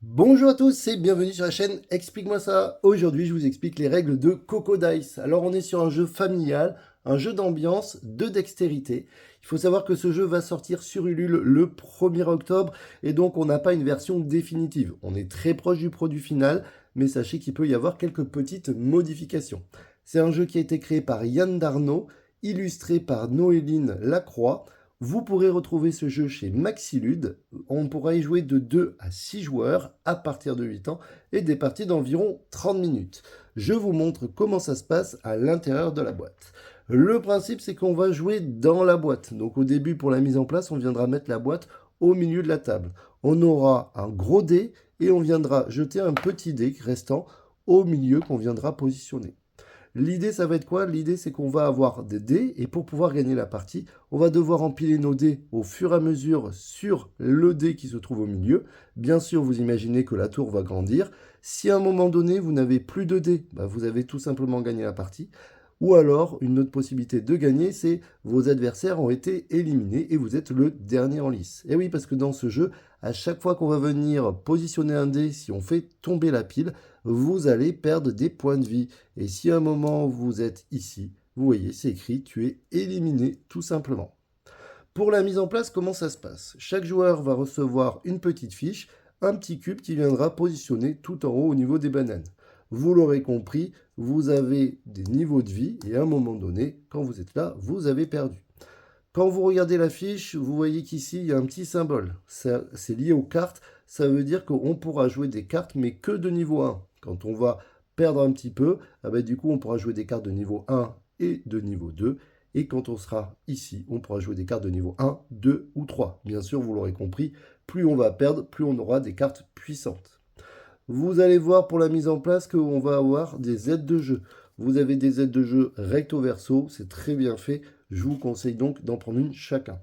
Bonjour à tous et bienvenue sur la chaîne Explique-moi ça. Aujourd'hui, je vous explique les règles de Coco Dice. Alors, on est sur un jeu familial, un jeu d'ambiance, de dextérité. Il faut savoir que ce jeu va sortir sur Ulule le 1er octobre et donc on n'a pas une version définitive. On est très proche du produit final, mais sachez qu'il peut y avoir quelques petites modifications. C'est un jeu qui a été créé par Yann Darnaud, illustré par Noéline Lacroix. Vous pourrez retrouver ce jeu chez Maxilude. On pourra y jouer de 2 à 6 joueurs à partir de 8 ans et des parties d'environ 30 minutes. Je vous montre comment ça se passe à l'intérieur de la boîte. Le principe, c'est qu'on va jouer dans la boîte. Donc au début, pour la mise en place, on viendra mettre la boîte au milieu de la table. On aura un gros dé et on viendra jeter un petit dé restant au milieu qu'on viendra positionner. L'idée, ça va être quoi? L'idée, c'est qu'on va avoir des dés et pour pouvoir gagner la partie, on va devoir empiler nos dés au fur et à mesure sur le dé qui se trouve au milieu. Bien sûr, vous imaginez que la tour va grandir. Si à un moment donné, vous n'avez plus de dés, vous avez tout simplement gagné la partie. Ou alors, une autre possibilité de gagner, c'est vos adversaires ont été éliminés et vous êtes le dernier en lice. Et oui, parce que dans ce jeu, à chaque fois qu'on va venir positionner un dé, si on fait tomber la pile, vous allez perdre des points de vie. Et si à un moment vous êtes ici, vous voyez, c'est écrit, tu es éliminé tout simplement. Pour la mise en place, comment ça se passe? Chaque joueur va recevoir une petite fiche, un petit cube qui viendra positionner tout en haut au niveau des bananes. Vous l'aurez compris, vous avez des niveaux de vie et à un moment donné, quand vous êtes là, vous avez perdu. Quand vous regardez la fiche, vous voyez qu'ici, il y a un petit symbole. C'est lié aux cartes. Ça veut dire qu'on pourra jouer des cartes, mais que de niveau 1. Quand on va perdre un petit peu, du coup, on pourra jouer des cartes de niveau 1 et de niveau 2. Et quand on sera ici, on pourra jouer des cartes de niveau 1, 2 ou 3. Bien sûr, vous l'aurez compris, plus on va perdre, plus on aura des cartes puissantes. Vous allez voir pour la mise en place qu'on va avoir des aides de jeu. Vous avez des aides de jeu recto verso, c'est très bien fait. Je vous conseille donc d'en prendre une chacun.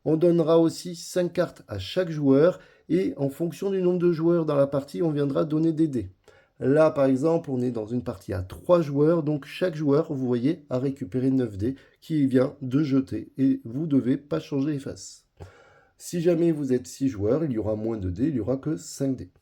On donnera aussi 5 cartes à chaque joueur et en fonction du nombre de joueurs dans la partie, on viendra donner des dés. Là, par exemple, on est dans une partie à 3 joueurs, donc chaque joueur, vous voyez, a récupéré 9 dés qui vient de jeter et vous ne devez pas changer les faces. Si jamais vous êtes 6 joueurs, il y aura moins de dés, il n'y aura que 5 dés.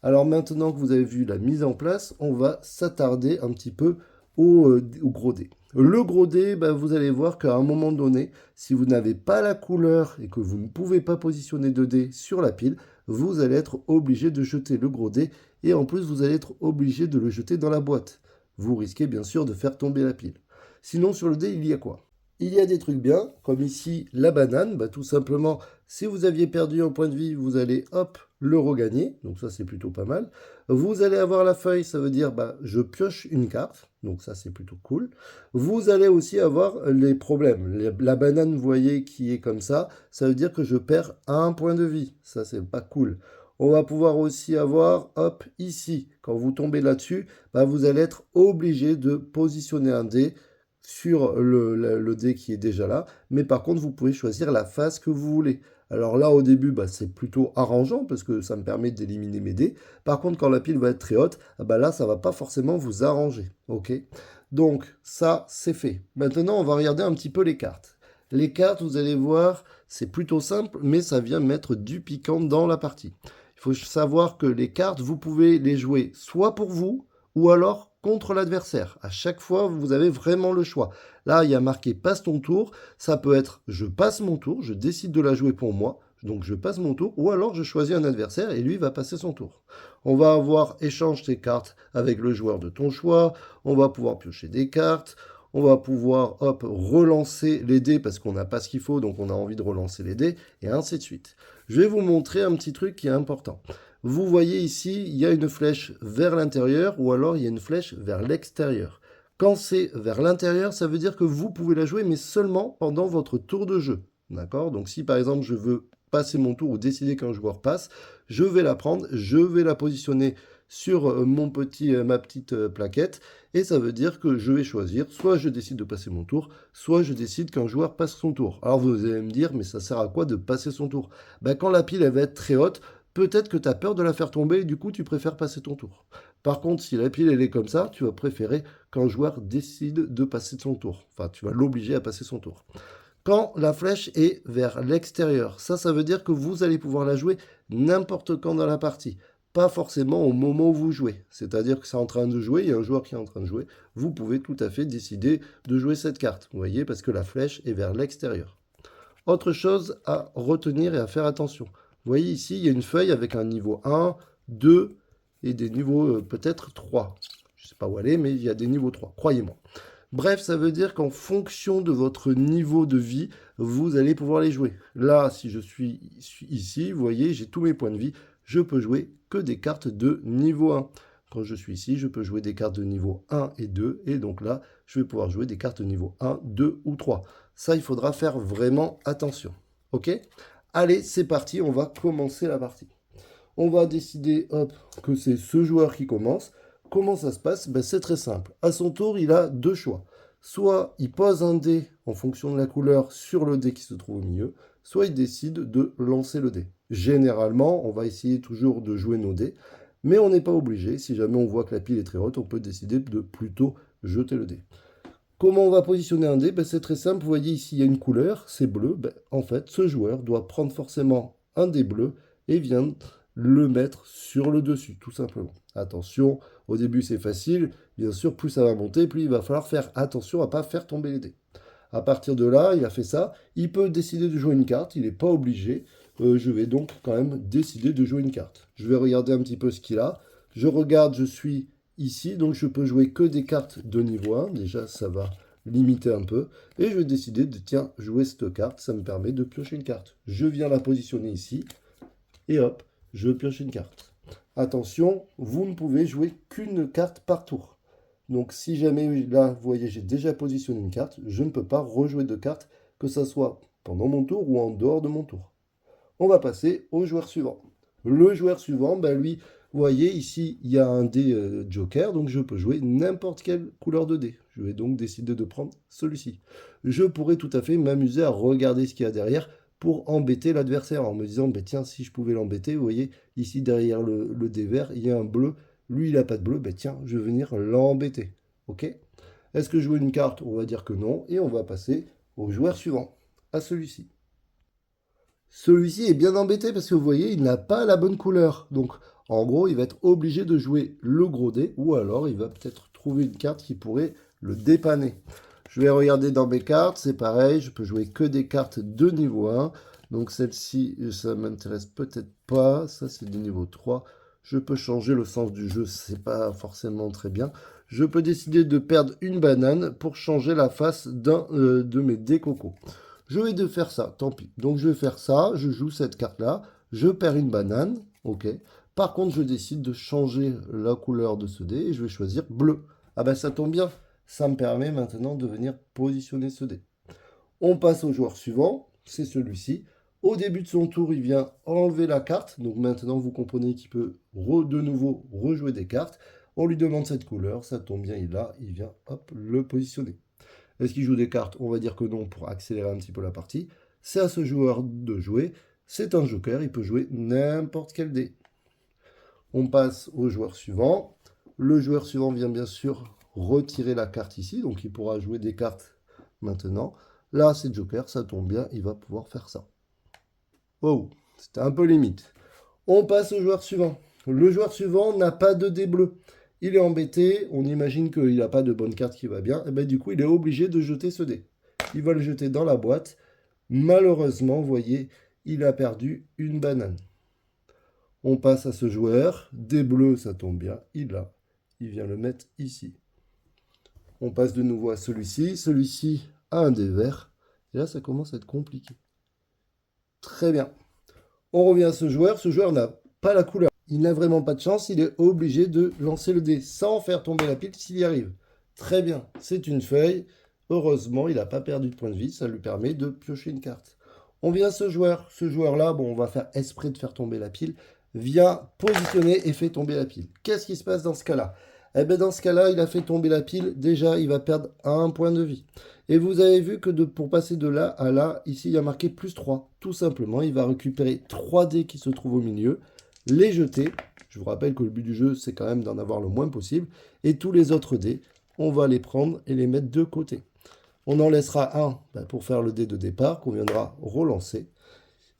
Alors maintenant que vous avez vu la mise en place, on va s'attarder un petit peu au gros dé. Le gros dé, vous allez voir qu'à un moment donné, si vous n'avez pas la couleur et que vous ne pouvez pas positionner de dés sur la pile, vous allez être obligé de jeter le gros dé et en plus vous allez être obligé de le jeter dans la boîte. Vous risquez bien sûr de faire tomber la pile. Sinon sur le dé, il y a quoi? Il y a des trucs bien, comme ici la banane, tout simplement, si vous aviez perdu un point de vie, vous allez hop, le regagner, donc ça c'est plutôt pas mal. Vous allez avoir la feuille, ça veut dire je pioche une carte, donc ça c'est plutôt cool. Vous allez aussi avoir les problèmes. La banane, vous voyez, qui est comme ça veut dire que je perds un point de vie, ça c'est pas cool. On va pouvoir aussi avoir, hop, ici, quand vous tombez là-dessus, vous allez être obligé de positionner un dé sur le dé qui est déjà là, mais par contre vous pouvez choisir la phase que vous voulez. Alors là au début c'est plutôt arrangeant parce que ça me permet d'éliminer mes dés. Par contre quand la pile va être très haute, là ça va pas forcément vous arranger. Ok. Donc ça c'est fait. Maintenant on va regarder un petit peu les cartes. Les cartes vous allez voir c'est plutôt simple mais ça vient mettre du piquant dans la partie. Il faut savoir que les cartes vous pouvez les jouer soit pour vous ou alors contre l'adversaire. À chaque fois, vous avez vraiment le choix. Là, il y a marqué passe ton tour. Ça peut être je passe mon tour, je décide de la jouer pour moi, donc je passe mon tour, ou alors je choisis un adversaire et lui va passer son tour. On va avoir échange tes cartes avec le joueur de ton choix, on va pouvoir piocher des cartes, on va pouvoir hop relancer les dés parce qu'on n'a pas ce qu'il faut, donc on a envie de relancer les dés, et ainsi de suite. Je vais vous montrer un petit truc qui est important. Vous voyez ici, il y a une flèche vers l'intérieur ou alors il y a une flèche vers l'extérieur. Quand c'est vers l'intérieur, ça veut dire que vous pouvez la jouer, mais seulement pendant votre tour de jeu. D'accord? Donc si par exemple je veux passer mon tour ou décider qu'un joueur passe, je vais la prendre, je vais la positionner sur ma petite plaquette, et ça veut dire que je vais choisir, soit je décide de passer mon tour, soit je décide qu'un joueur passe son tour. Alors vous allez me dire, mais ça sert à quoi de passer son tour? Quand la pile elle va être très haute, peut-être que tu as peur de la faire tomber et du coup tu préfères passer ton tour. Par contre, si la pile elle est comme ça, tu vas préférer qu'un joueur décide de passer son tour. Enfin, tu vas l'obliger à passer son tour. Quand la flèche est vers l'extérieur, ça veut dire que vous allez pouvoir la jouer n'importe quand dans la partie. pas forcément au moment où vous jouez. C'est-à-dire que c'est en train de jouer, il y a un joueur qui est en train de jouer, vous pouvez tout à fait décider de jouer cette carte, vous voyez, parce que la flèche est vers l'extérieur. Autre chose à retenir et à faire attention. Vous voyez ici, il y a une feuille avec un niveau 1, 2 et des niveaux peut-être 3. Je ne sais pas où aller, mais il y a des niveaux 3, croyez-moi. Bref, ça veut dire qu'en fonction de votre niveau de vie, vous allez pouvoir les jouer. Là, si je suis ici, vous voyez, j'ai tous mes points de vie. Je peux jouer que des cartes de niveau 1. Quand je suis ici, je peux jouer des cartes de niveau 1 et 2. Et donc là, je vais pouvoir jouer des cartes de niveau 1, 2 ou 3. Ça, il faudra faire vraiment attention. Ok? Allez, c'est parti, on va commencer la partie. On va décider, hop, que c'est ce joueur qui commence. Comment ça se passe? Ben, c'est très simple. À son tour, il a deux choix. Soit il pose un dé en fonction de la couleur sur le dé qui se trouve au milieu, soit il décide de lancer le dé. Généralement, on va essayer toujours de jouer nos dés, mais on n'est pas obligé. Si jamais on voit que la pile est très haute, on peut décider de plutôt jeter le dé. Comment on va positionner un dé? Ben, c'est très simple. Vous voyez ici, il y a une couleur, c'est bleu. Ben, en fait, ce joueur doit prendre forcément un dé bleu et vient le mettre sur le dessus, tout simplement. Attention, au début c'est facile, bien sûr, plus ça va monter, plus il va falloir faire attention à ne pas faire tomber les dés. À partir de là, il a fait ça, il peut décider de jouer une carte, il n'est pas obligé, je vais donc quand même décider de jouer une carte. Je vais regarder un petit peu ce qu'il a, je regarde, je suis ici, donc je peux jouer que des cartes de niveau 1, déjà ça va limiter un peu, et je vais décider de, tiens, jouer cette carte, ça me permet de piocher une carte. Je viens la positionner ici, et hop, je pioche une carte. Attention, vous ne pouvez jouer qu'une carte par tour. Donc si jamais, là, vous voyez, j'ai déjà positionné une carte, je ne peux pas rejouer de carte, que ce soit pendant mon tour ou en dehors de mon tour. On va passer au joueur suivant. Le joueur suivant, ben lui, vous voyez, ici, il y a un dé joker, donc je peux jouer n'importe quelle couleur de dé. Je vais donc décider de prendre celui-ci. Je pourrais tout à fait m'amuser à regarder ce qu'il y a derrière, pour embêter l'adversaire en me disant, bah, tiens, si je pouvais l'embêter, vous voyez, ici derrière le dé vert, il y a un bleu, lui il n'a pas de bleu, bah, tiens, je vais venir l'embêter. Ok? Est-ce que je joue une carte? On va dire que non, et on va passer au joueur suivant, à celui-ci. Celui-ci est bien embêté parce que vous voyez, il n'a pas la bonne couleur. Donc, en gros, il va être obligé de jouer le gros dé, ou alors il va peut-être trouver une carte qui pourrait le dépanner. Je vais regarder dans mes cartes, c'est pareil, je peux jouer que des cartes de niveau 1. Donc celle-ci, ça m'intéresse peut-être pas. Ça, c'est du niveau 3. Je peux changer le sens du jeu, c'est pas forcément très bien. Je peux décider de perdre une banane pour changer la face d'un de mes dés coco. Je vais de faire ça, tant pis. Donc je vais faire ça, je joue cette carte-là, je perds une banane, ok. Par contre, je décide de changer la couleur de ce dé et je vais choisir bleu. Ah ben ça tombe bien. Ça me permet maintenant de venir positionner ce dé. On passe au joueur suivant, c'est celui-ci. Au début de son tour, il vient enlever la carte. Donc maintenant, vous comprenez qu'il peut de nouveau rejouer des cartes. On lui demande cette couleur, ça tombe bien, il l'a, il vient hop, le positionner. Est-ce qu'il joue des cartes? On va dire que non pour accélérer un petit peu la partie. C'est à ce joueur de jouer. C'est un joker, il peut jouer n'importe quel dé. On passe au joueur suivant. Le joueur suivant vient bien sûr retirer la carte ici, donc il pourra jouer des cartes maintenant. Là, c'est Joker, ça tombe bien, il va pouvoir faire ça. Oh, c'était un peu limite. On passe au joueur suivant. Le joueur suivant n'a pas de dé bleu. Il est embêté, on imagine qu'il n'a pas de bonne carte qui va bien, et bien du coup, il est obligé de jeter ce dé. Il va le jeter dans la boîte. Malheureusement, vous voyez, il a perdu une banane. On passe à ce joueur. Dé bleu, ça tombe bien, il l'a. Il vient le mettre ici. On passe de nouveau à celui-ci. Celui-ci a un dé vert. Et là, ça commence à être compliqué. Très bien. On revient à ce joueur. Ce joueur n'a pas la couleur. Il n'a vraiment pas de chance. Il est obligé de lancer le dé sans faire tomber la pile s'il y arrive. Très bien. C'est une feuille. Heureusement, il n'a pas perdu de point de vie. Ça lui permet de piocher une carte. On vient à ce joueur. Ce joueur-là, bon, on va faire exprès de faire tomber la pile. Vient positionner et fait tomber la pile. Qu'est-ce qui se passe dans ce cas-là? Eh bien, dans ce cas-là, il a fait tomber la pile. Déjà, il va perdre un point de vie. Et vous avez vu que pour passer de là à là, ici, il y a marqué plus 3. Tout simplement, il va récupérer 3 dés qui se trouvent au milieu, les jeter. Je vous rappelle que le but du jeu, c'est quand même d'en avoir le moins possible. Et tous les autres dés, on va les prendre et les mettre de côté. On en laissera un pour faire le dé de départ qu'on viendra relancer.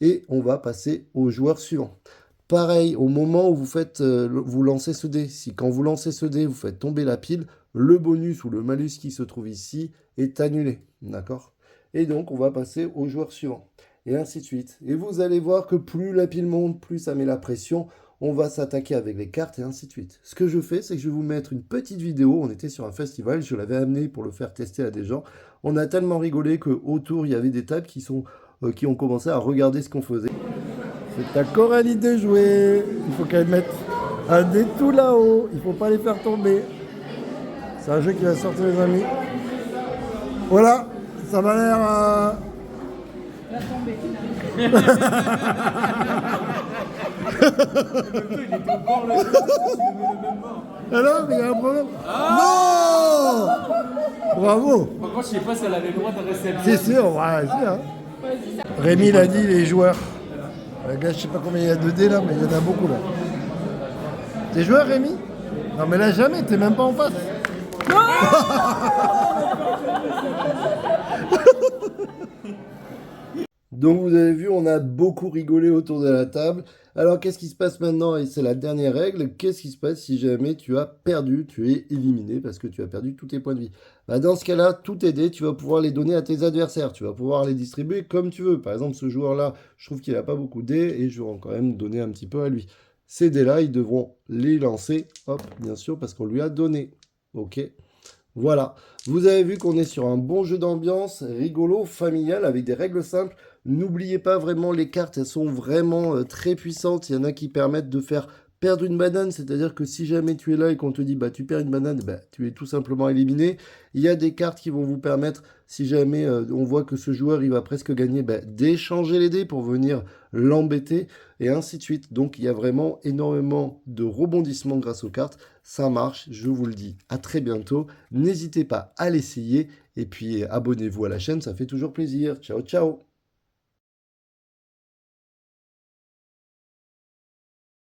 Et on va passer au joueur suivant. Pareil, au moment où vous lancez ce dé, si quand vous lancez ce dé, vous faites tomber la pile, le bonus ou le malus qui se trouve ici est annulé, d'accord? Et donc, on va passer au joueur suivant, et ainsi de suite. Et vous allez voir que plus la pile monte, plus ça met la pression, on va s'attaquer avec les cartes, et ainsi de suite. Ce que je fais, c'est que je vais vous mettre une petite vidéo, on était sur un festival, je l'avais amené pour le faire tester à des gens, on a tellement rigolé qu'autour, il y avait des tables qui ont commencé à regarder ce qu'on faisait. C'est à Coralie de jouer. Il faut qu'elle mette un dé tout là-haut. Il faut pas les faire tomber. C'est un jeu qui va sortir les amis. Voilà, ça m'a l'air... La tombée. Il était au bord là, tu le mets le même bord. Alors, il y a un problème. Non. Bravo. Par contre, je sais pas si elle avait le droit de rester. C'est sûr, ouais, c'est hein. Rémi l'a dit, les joueurs. Gars, je sais pas combien il y a de dés là, mais il y en a beaucoup là. T'es joueur, Rémi? Non, mais là, jamais, t'es même pas en face. Donc vous avez vu, on a beaucoup rigolé autour de la table. Alors qu'est-ce qui se passe maintenant? Et c'est la dernière règle. Qu'est-ce qui se passe si jamais tu as perdu? Tu es éliminé parce que tu as perdu tous tes points de vie. Bah, dans ce cas-là, tous tes dés, tu vas pouvoir les donner à tes adversaires. Tu vas pouvoir les distribuer comme tu veux. Par exemple, ce joueur-là, je trouve qu'il n'a pas beaucoup de dés et je vais quand même donner un petit peu à lui. Ces dés-là, ils devront les lancer. Hop, bien sûr, parce qu'on lui a donné. Ok. Voilà, vous avez vu qu'on est sur un bon jeu d'ambiance, rigolo, familial, avec des règles simples. N'oubliez pas vraiment, les cartes, elles sont vraiment très puissantes. Il y en a qui permettent de faire perdre une banane, c'est-à-dire que si jamais tu es là et qu'on te dit bah tu perds une banane, bah, tu es tout simplement éliminé. Il y a des cartes qui vont vous permettre, si jamais on voit que ce joueur il va presque gagner, bah, d'échanger les dés pour venir l'embêter, et ainsi de suite. Donc il y a vraiment énormément de rebondissements grâce aux cartes. Ça marche, je vous le dis. À très bientôt. N'hésitez pas à l'essayer, et puis abonnez-vous à la chaîne, ça fait toujours plaisir. Ciao, ciao!